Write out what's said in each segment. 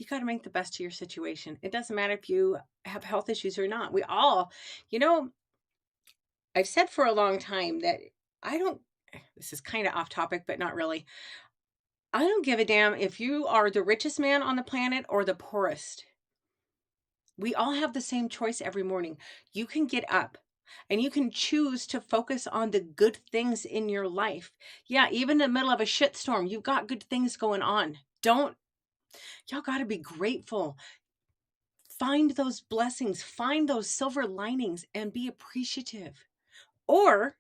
You got to make the best of your situation. It doesn't matter if you have health issues or not. We all, you know, I've said for a long time that I don't, this is kind of off topic, but not really. I don't give a damn if you are the richest man on the planet or the poorest. We all have the same choice every morning. You can get up and you can choose to focus on the good things in your life. Yeah, even in the middle of a shitstorm, you've got good things going on. Don't, y'all got to be grateful. Find those blessings, find those silver linings and be appreciative. Or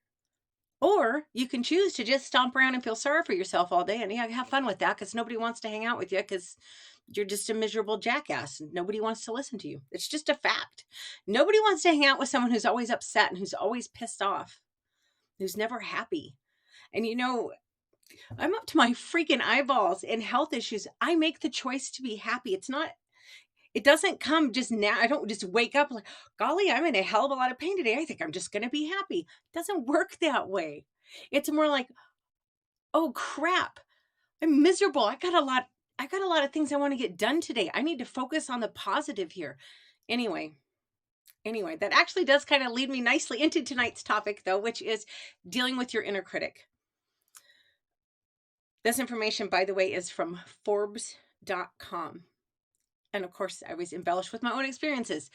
or you can choose to just stomp around and feel sorry for yourself all day and yeah, have fun with that because nobody wants to hang out with you because you're just a miserable jackass and nobody wants to listen to you. It's just a fact. Nobody wants to hang out with someone who's always upset and who's always pissed off, who's never happy. And I'm up to my freaking eyeballs in health issues. I make the choice to be happy. It doesn't come just now. I don't just wake up like, golly, I'm in a hell of a lot of pain today. I think I'm just going to be happy. It doesn't work that way. It's more like, oh crap, I'm miserable. I got a lot of things I want to get done today. I need to focus on the positive here. Anyway, that actually does kind of lead me nicely into tonight's topic though, which is dealing with your inner critic. This information, by the way, is from Forbes.com. And of course, I was embellished with my own experiences.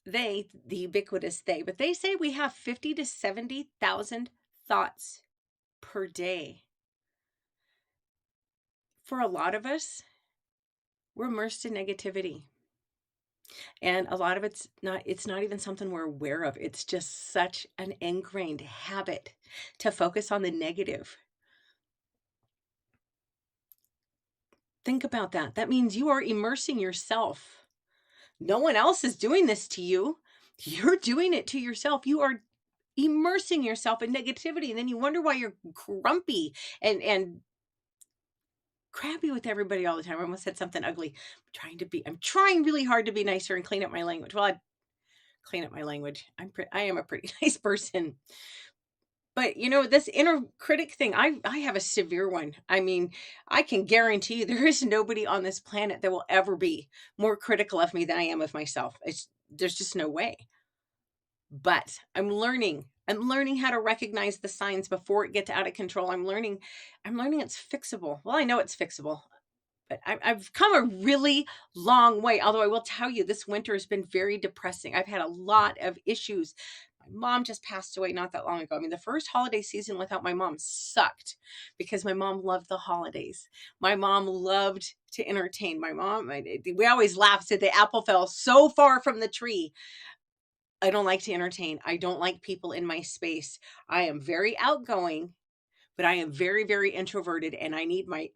The ubiquitous but they say we have 50 to 70,000 thoughts per day. For a lot of us, we're immersed in negativity. And a lot of it's not even something we're aware of. It's just such an ingrained habit to focus on the negative. Think about that. That means you are immersing yourself. No one else is doing this to you. You're doing it to yourself. You are immersing yourself in negativity. And then you wonder why you're grumpy and crabby with everybody all the time. I almost said something ugly. I'm trying really hard to be nicer and clean up my language. Well, I clean up my language. I am a pretty nice person. But this inner critic thing, I have a severe one. I mean, I can guarantee you there is nobody on this planet that will ever be more critical of me than I am of myself. There's just no way. But I'm learning how to recognize the signs before it gets out of control. I'm learning it's fixable. Well, I know it's fixable, but I've come a really long way. Although I will tell you, this winter has been very depressing. I've had a lot of issues. My mom just passed away not that long ago. I mean, the first holiday season without my mom sucked because my mom loved the holidays. My mom loved to entertain. We always laugh, said the apple fell so far from the tree. I don't like to entertain. I don't like people in my space. I am very outgoing, but I am very, very introverted, and I need my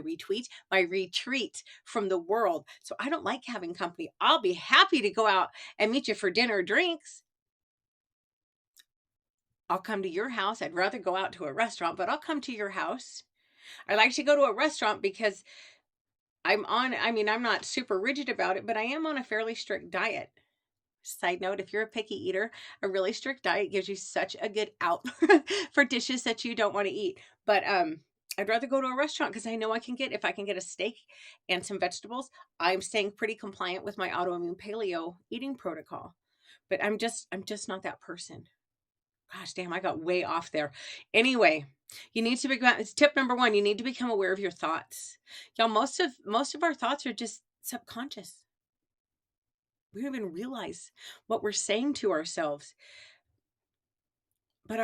retreat from the world. So I don't like having company. I'll be happy to go out and meet you for dinner or drinks. I'll come to your house. I'd rather go out to a restaurant, but I'll come to your house. I like to go to a restaurant because I'm not super rigid about it, but I am on a fairly strict diet. Side note, if you're a picky eater, a really strict diet gives you such a good out for dishes that you don't want to eat. But I'd rather go to a restaurant because I know if I can get a steak and some vegetables, I'm staying pretty compliant with my autoimmune paleo eating protocol. But I'm just not that person. Gosh, damn, I got way off there. Anyway, it's tip number 1, you need to become aware of your thoughts. Y'all, most of our thoughts are just subconscious. We don't even realize what we're saying to ourselves. But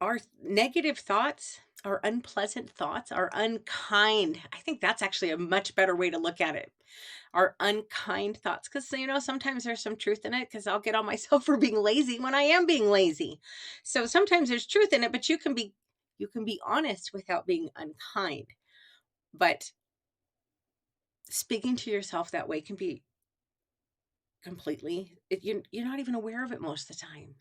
our negative thoughts, our unpleasant thoughts, our unkind, I think that's actually a much better way to look at it. Our unkind thoughts, because sometimes there's some truth in it, because I'll get on myself for being lazy when I am being lazy. So sometimes there's truth in it, but you can be honest without being unkind. But speaking to yourself that way can be you're not even aware of it most of the time.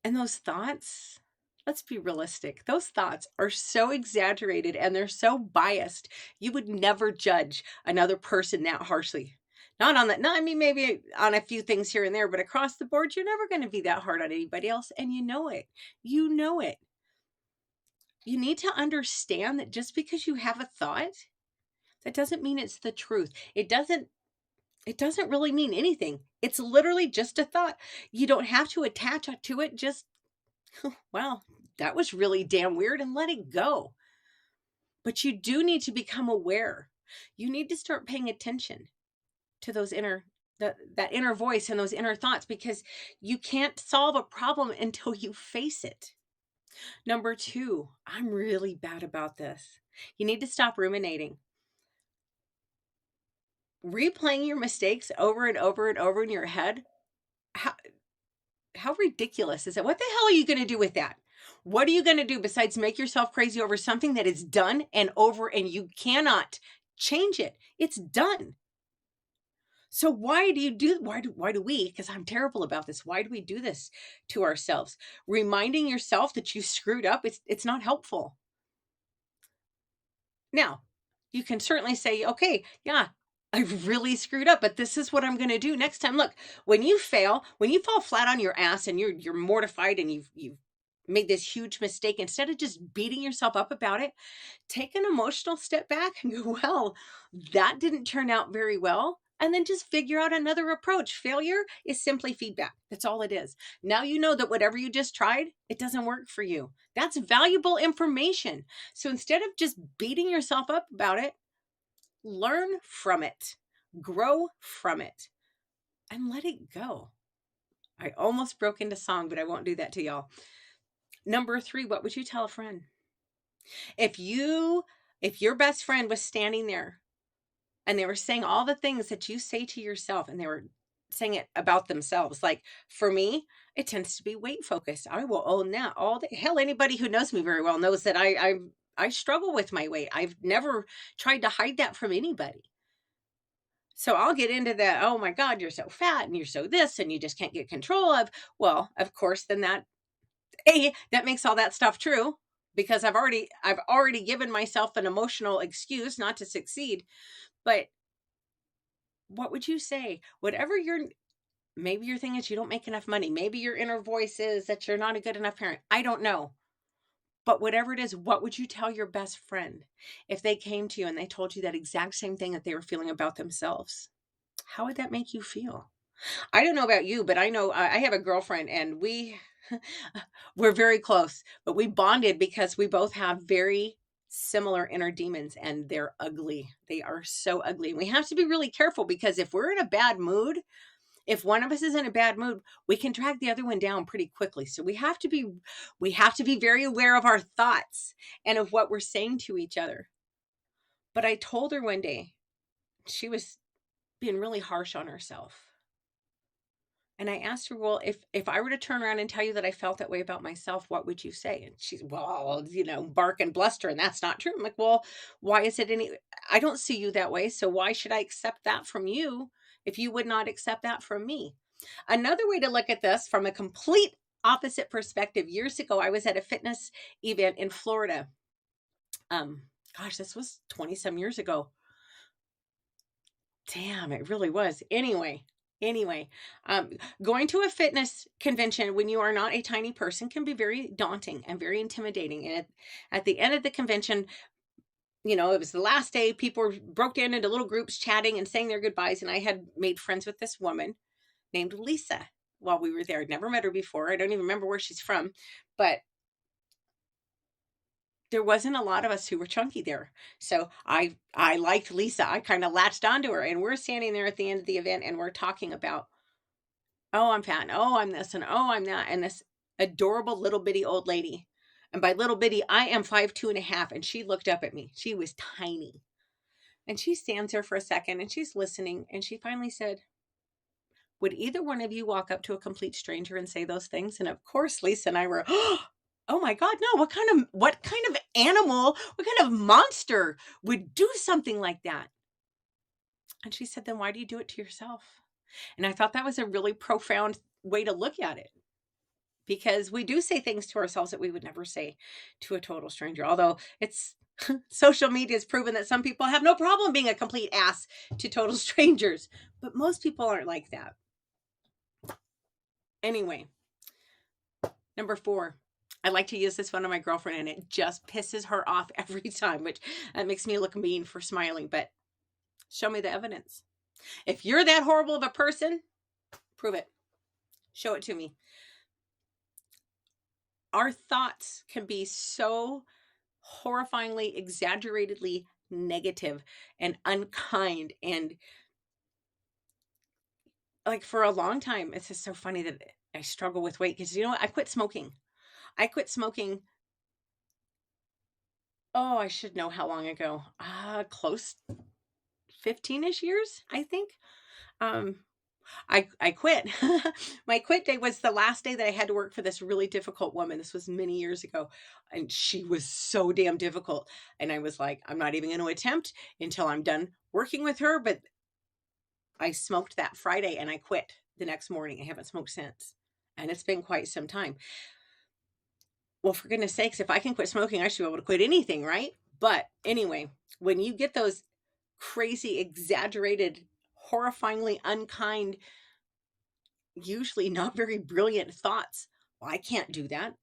And those thoughts, let's be realistic, those thoughts are so exaggerated and they're so biased. You would never judge another person that harshly. Not on that. No, I mean, maybe on a few things here and there, but across the board, you're never going to be that hard on anybody else. And you know it. you need to understand that just because you have a thought, that doesn't mean it's the truth. It doesn't really mean anything. It's literally just a thought. You don't have to attach it to it. Just, well, that was really damn weird, and let it go. But you do need to become aware. You need to start paying attention to those that inner voice and those inner thoughts, because you can't solve a problem until you face it. Number 2, I'm really bad about this. You need to stop ruminating. Replaying your mistakes over and over and over in your head. How how ridiculous is it? What the hell are you going to do with that? What are you going to do besides make yourself crazy over something that is done and over, and you cannot change it? It's done. So why do we, because I'm terrible about this, why do we do this to ourselves? Reminding yourself that you screwed up, it's not helpful. Now, you can certainly say, okay, yeah, I really screwed up, but this is what I'm going to do next time. Look, when you fail, when you fall flat on your ass and you're mortified and you've made this huge mistake, instead of just beating yourself up about it, take an emotional step back and go, well, that didn't turn out very well. And then just figure out another approach. Failure is simply feedback. That's all it is. Now you know that whatever you just tried, it doesn't work for you. That's valuable information. So instead of just beating yourself up about it, learn from it, grow from it, and let it go. I almost broke into song, but I won't do that to y'all. Number 3, what would you tell a friend? If your best friend was standing there and they were saying all the things that you say to yourself, and they were saying it about themselves. Like for me, it tends to be weight focused. I will own that all day. Hell, anybody who knows me very well knows that I struggle with my weight. I've never tried to hide that from anybody. So I'll get into that. Oh my God, you're so fat and you're so this and you just can't get control of. Well, of course, then that makes all that stuff true, because I've already given myself an emotional excuse not to succeed. But what would you say? Maybe your thing is you don't make enough money. Maybe your inner voice is that you're not a good enough parent. I don't know. But whatever it is, what would you tell your best friend if they came to you and they told you that exact same thing that they were feeling about themselves? How would that make you feel? I don't know about you, but I know I have a girlfriend, and we're very close, but we bonded because we both have very similar inner demons, and they're ugly. They are so ugly. And we have to be really careful, because if we're in a bad mood, if one of us is in a bad mood, we can drag the other one down pretty quickly. So we have to be very aware of our thoughts and of what we're saying to each other. But I told her one day, she was being really harsh on herself. And I asked her, well, if I were to turn around and tell you that I felt that way about myself, what would you say? And she's, well, bark and bluster, and that's not true. I'm like, well, why is it I don't see you that way. So why should I accept that from you if you would not accept that from me? Another way to look at this from a complete opposite perspective. Years ago, I was at a fitness event in Florida. Gosh, this was 20 some years ago. Damn, it really was. Anyway, um, going to a fitness convention when you are not a tiny person can be very daunting and very intimidating. And at the end of the convention, it was the last day. People broke down into little groups chatting and saying their goodbyes. And I had made friends with this woman named Lisa while we were there. I'd never met her before. I don't even remember where she's from, but there wasn't a lot of us who were chunky there. So I liked Lisa. I kind of latched onto her, and we're standing there at the end of the event, and we're talking about, oh, I'm fat, and oh, I'm this, and oh, I'm that, and this adorable little bitty old lady. And by little bitty, I am 5'2" and a half, and she looked up at me. She was tiny. And she stands there for a second, and she's listening, and she finally said, would either one of you walk up to a complete stranger and say those things? And of course, Lisa and I were, oh my God, no, what kind of animal, what kind of monster would do something like that? And she said, then why do you do it to yourself? And I thought that was a really profound way to look at it, because we do say things to ourselves that we would never say to a total stranger. Although it's social media has proven that some people have no problem being a complete ass to total strangers, but most people aren't like that. Anyway, number 4, I like to use this one on my girlfriend, and it just pisses her off every time, which makes me look mean for smiling, but show me the evidence. If you're that horrible of a person, prove it. Show it to me. Our thoughts can be so horrifyingly, exaggeratedly negative and unkind. And like for a long time, it's just so funny that I struggle with weight because you know what? I quit smoking. I quit smoking. Oh, I should know how long ago. Close 15-ish years, I think. Um, I quit. My quit day was the last day that I had to work for this really difficult woman. This was many years ago, and she was so damn difficult. And I was like, I'm not even going to attempt until I'm done working with her. But I smoked that Friday and I quit the next morning. I haven't smoked since. And it's been quite some time. Well, for goodness sakes, if I can quit smoking, I should be able to quit anything, right? But anyway, when you get those crazy, exaggerated, horrifyingly unkind, usually not very brilliant thoughts, well, I can't do that.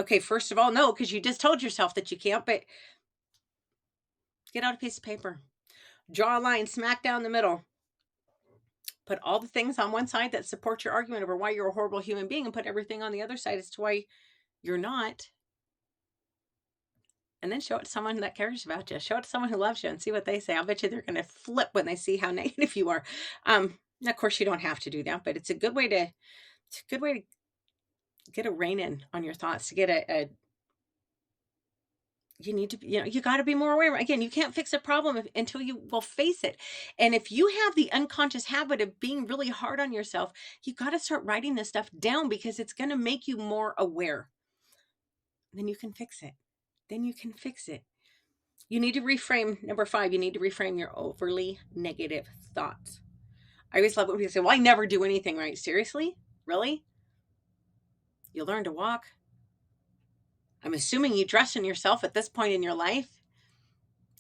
Okay, first of all, no, because you just told yourself that you can't, but get out a piece of paper, draw a line smack down the middle, put all the things on one side that support your argument over why you're a horrible human being, and put everything on the other side as to why you're not. And then show it to someone that cares about you. Show it to someone who loves you and see what they say. I'll bet you they're going to flip when they see how negative you are. Of course, you don't have to do that, but it's a good way to get a rein in on your thoughts, to get you need to, you got to be more aware. Again, you can't fix a problem until you will face it. And if you have the unconscious habit of being really hard on yourself, you got to start writing this stuff down because it's going to make you more aware. Then you can fix it. You need to reframe. Number 5, you need to reframe your overly negative thoughts. I always love when people say, well, I never do anything right. Seriously? Really? You learn to walk. I'm assuming you dress in yourself at this point in your life.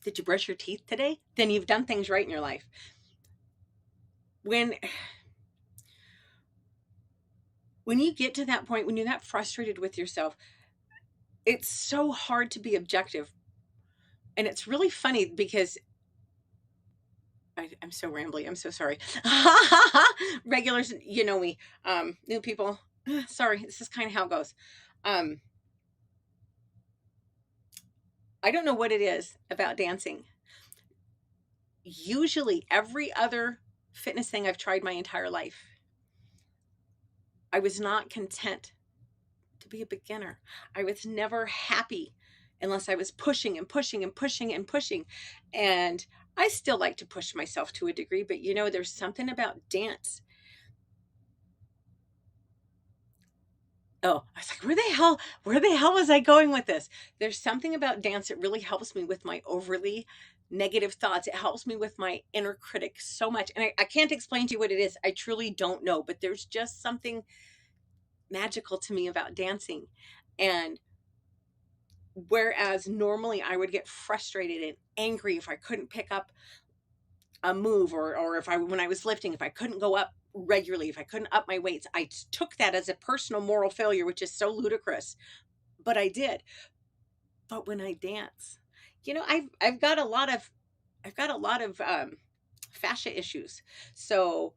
Did you brush your teeth today? Then you've done things right in your life. When you get to that point, when you got frustrated with yourself, it's so hard to be objective. And it's really funny because I'm so rambly. I'm so sorry. Regulars, you know me. New people, sorry. This is kind of how it goes. I don't know what it is about dancing. Usually every other fitness thing I've tried my entire life, I was not content to be a beginner. I was never happy unless I was pushing and pushing and pushing and pushing. And I still like to push myself to a degree, but there's something about dance. Oh, I was like, where the hell was I going with this? There's something about dance that really helps me with my overly negative thoughts. It helps me with my inner critic so much. And I can't explain to you what it is. I truly don't know, but there's just something magical to me about dancing. And whereas normally I would get frustrated and angry if I couldn't pick up a move, or when I was lifting, if I couldn't go up regularly, if I couldn't up my weights, I took that as a personal moral failure, which is so ludicrous, but I did. But when I dance, I've got a lot of fascia issues. So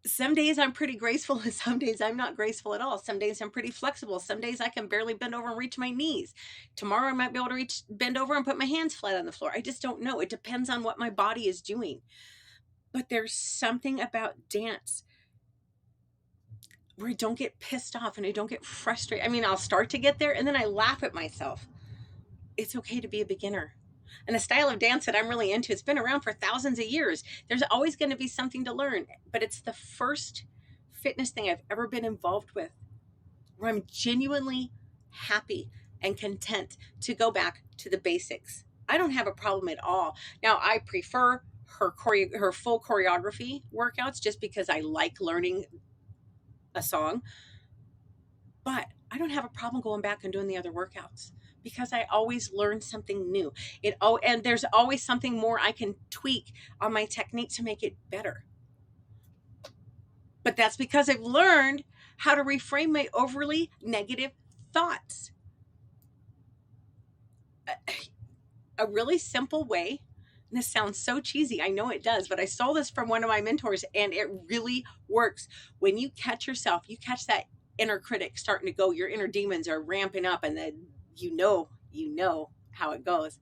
some days I'm pretty graceful and some days I'm not graceful at all. Some days I'm pretty flexible. Some days I can barely bend over and reach my knees. Tomorrow I might be able to bend over and put my hands flat on the floor. I just don't know. It depends on what my body is doing. But there's something about dance where I don't get pissed off and I don't get frustrated. I mean, I'll start to get there and then I laugh at myself. It's okay to be a beginner. And the style of dance that I'm really into, it's been around for thousands of years. There's always going to be something to learn, but it's the first fitness thing I've ever been involved with where I'm genuinely happy and content to go back to the basics. I don't have a problem at all. Now, I prefer her full choreography workouts just because I like learning a song, but I don't have a problem going back and doing the other workouts because I always learn something new. And there's always something more I can tweak on my technique to make it better. But that's because I've learned how to reframe my overly negative thoughts. A really simple way. And this sounds so cheesy. I know it does, but I stole this from one of my mentors and it really works. When you catch yourself, you catch that inner critic starting to go, your inner demons are ramping up, and then you know how it goes.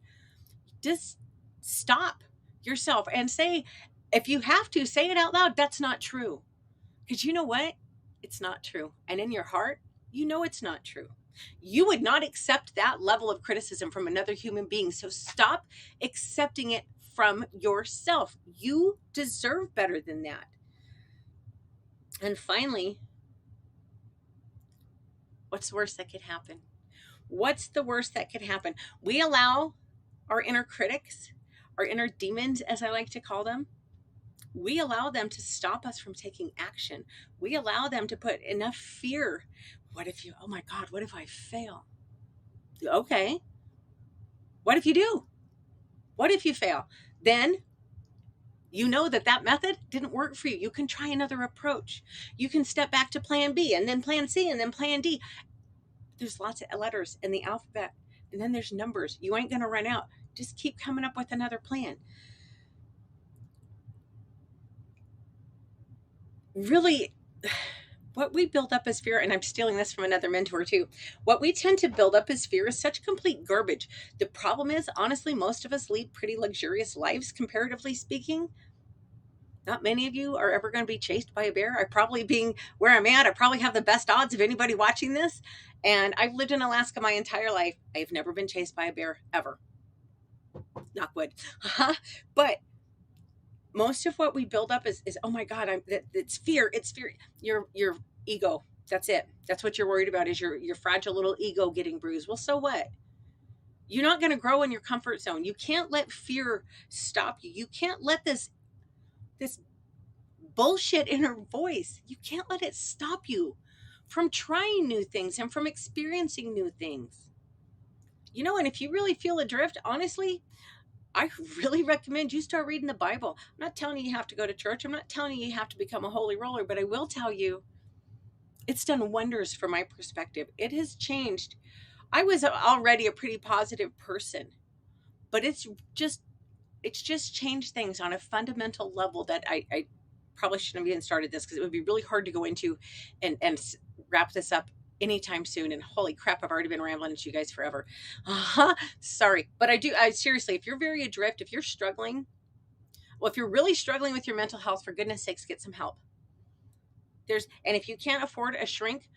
Just stop yourself and say, if you have to, say it out loud. That's not true. Because you know what? It's not true. And in your heart, you know it's not true. You would not accept that level of criticism from another human being. So stop accepting it from yourself. You deserve better than that. And finally, what's the worst that could happen? What's the worst that could happen? We allow our inner critics, our inner demons, as I like to call them, we allow them to stop us from taking action. We allow them to put enough fear. What if you, oh my God, what if I fail? Okay. What if you do? What if you fail? Then you know that method didn't work for you. You can try another approach. You can step back to plan B and then plan C and then plan D. There's lots of letters in the alphabet, and then there's numbers. You ain't going to run out. Just keep coming up with another plan. Really, what we build up as fear, and I'm stealing this from another mentor too, what we tend to build up as fear is such complete garbage. The problem is, honestly, most of us lead pretty luxurious lives, comparatively speaking. Not many of you are ever going to be chased by a bear. I probably, being where I'm at, I probably have the best odds of anybody watching this. And I've lived in Alaska my entire life. I've never been chased by a bear, ever. Knock wood. But most of what we build up is oh my God, it's fear. It's fear. Your ego. That's it. That's what you're worried about, is your fragile little ego getting bruised. Well, so what? You're not going to grow in your comfort zone. You can't let fear stop you. You can't let this bullshit inner voice, you can't let it stop you from trying new things and from experiencing new things. And if you really feel adrift, honestly, I really recommend you start reading the Bible. I'm not telling you have to go to church. I'm not telling you have to become a holy roller, but I will tell you it's done wonders from my perspective. It has changed. I was already a pretty positive person, but it's just changed things on a fundamental level that I probably shouldn't have even started this, because it would be really hard to go into and wrap this up anytime soon. And holy crap, I've already been rambling at you guys forever. Sorry. But I seriously, if you're very adrift, if you're struggling, if you're really struggling with your mental health, for goodness sakes, get some help. And if you can't afford a shrink,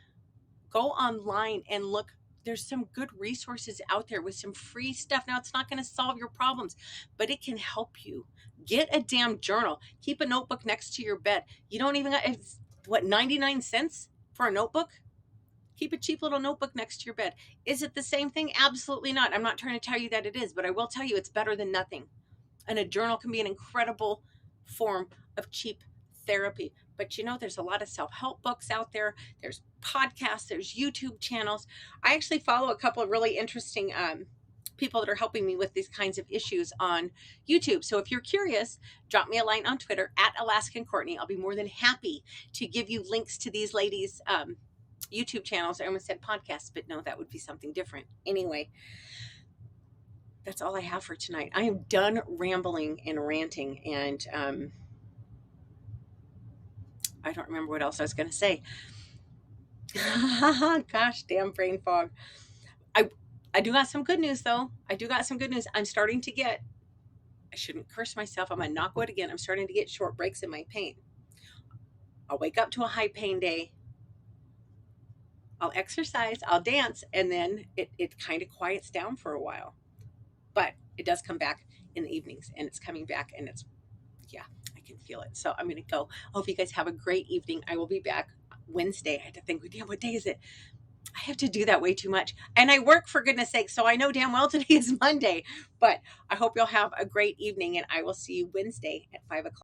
go online and look. There's some good resources out there with some free stuff. Now, it's not going to solve your problems, but it can help you. Get a damn journal. Keep a notebook next to your bed. You don't even got, it's, 99 cents for a notebook? Keep a cheap little notebook next to your bed. Is it the same thing? Absolutely not. I'm not trying to tell you that it is, but I will tell you it's better than nothing. And a journal can be an incredible form of cheap therapy. But there's a lot of self-help books out there. There's podcasts, there's YouTube channels. I actually follow a couple of really interesting people that are helping me with these kinds of issues on YouTube. So if you're curious, drop me a line on Twitter at Alaskan Courtney. I'll be more than happy to give you links to these ladies' YouTube channels. I almost said podcasts, but no, that would be something different. Anyway, that's all I have for tonight. I am done rambling and ranting, and I don't remember what else I was going to say. Gosh, damn brain fog. I do got some good news, though. I'm starting to get, I shouldn't curse myself. I'm going to knock wood again. I'm starting to get short breaks in my pain. I'll wake up to a high pain day. I'll exercise, I'll dance, and then it kind of quiets down for a while. But it does come back in the evenings, and it's coming back, and I can feel it. So I'm going to go. I hope you guys have a great evening. I will be back Wednesday. I had to think, damn, what day is it? I have to do that way too much. And I work, for goodness sake, so I know damn well today is Monday. But I hope you'll have a great evening, and I will see you Wednesday at 5 o'clock.